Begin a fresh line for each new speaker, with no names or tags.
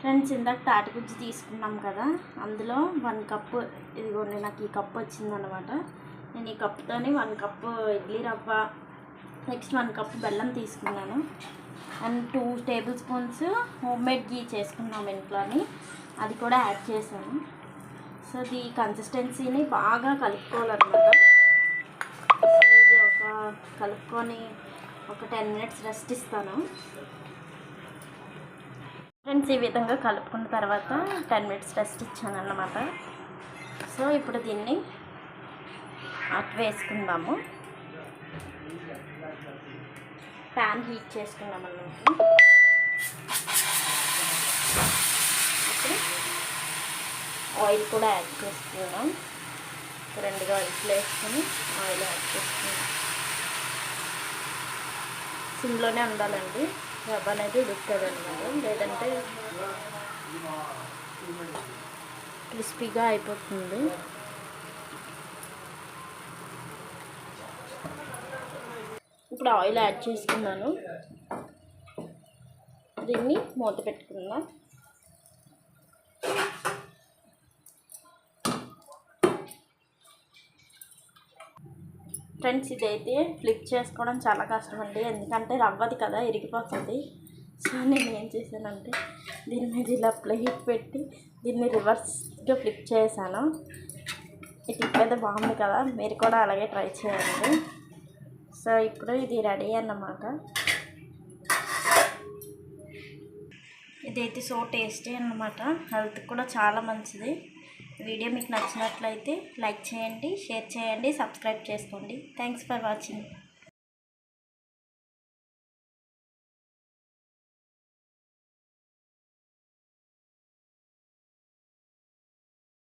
Friends, ఇందాక తాటిగుజ్జు తీసుకున్నాం కదా, అందులో 1 కప్పు, ఇదిగోండి నాకు ఈ కప్పు వచ్చిందనమాట. నేను ఈ కప్పుతోని 1 కప్పు ఇడ్లీ రవ్వ, నెక్స్ట్ 1 కప్పు బెల్లం తీసుకున్నాను. అండ్ 2 టేబుల్ స్పూన్స్ హోమ్మేడ్ గీ చేసుకున్నాం ఇంట్లోని, అది కూడా యాడ్ చేశాను. సో ఈ కన్సిస్టెన్సీని బాగా కలుపుకోవాలన్నమాట. ఇది కలుపుకొని ఒక 10 మినిట్స్ రెస్ట్ ఇస్తాను. ఫ్రెండ్స్, ఈ విధంగా కలుపుకున్న తర్వాత 10 మినిట్స్ రెస్ట్ ఇచ్చాను అన్నమాట. సో ఇప్పుడు దీన్ని అటు వేసుకుందాము. ప్యాన్ హీట్ చేసుకున్నాం అన్నమాట. ఇప్పుడు ఆయిల్ కూడా యాడ్ చేసుకున్నాం. 2 గరిటెలు వేసుకొని ఆయిల్ యాడ్ చేసుకున్నాం. సిమ్లోనే ఉండాలండి, రవ్వ అనేది ఉడుకుతుంది అన్నమాట, లేదంటే క్రిస్పీగా అయిపోతుంది. ఇప్పుడు ఆయిల్ యాడ్ చేసుకున్నాను. దీన్ని మూత పెట్టుకుందాం. ఫ్రెండ్స్, ఇదైతే ఫ్లిప్ చేసుకోవడం చాలా కష్టం అండి, ఎందుకంటే రవ్వది కదా, ఇరిగిపోతుంది. సో నేను ఏం చేశానంటే దీని మీద ఇలా ప్లేట్ పెట్టి దీన్ని రివర్స్గా ఫ్లిప్ చేశాను. ఈ టిప్ అయితే బాగుంది కదా, మీరు కూడా అలాగే ట్రై చేయండి. సో ఇప్పుడు ఇది రెడీ అన్నమాట. ఇదైతే సో టేస్టీ అన్నమాట, హెల్త్కి కూడా చాలా మంచిది. వీడియో మీకు నచ్చినట్లయితే లైక్ చేయండి, షేర్ చేయండి, సబ్స్క్రైబ్ చేసుకోండి. Thanks for watching.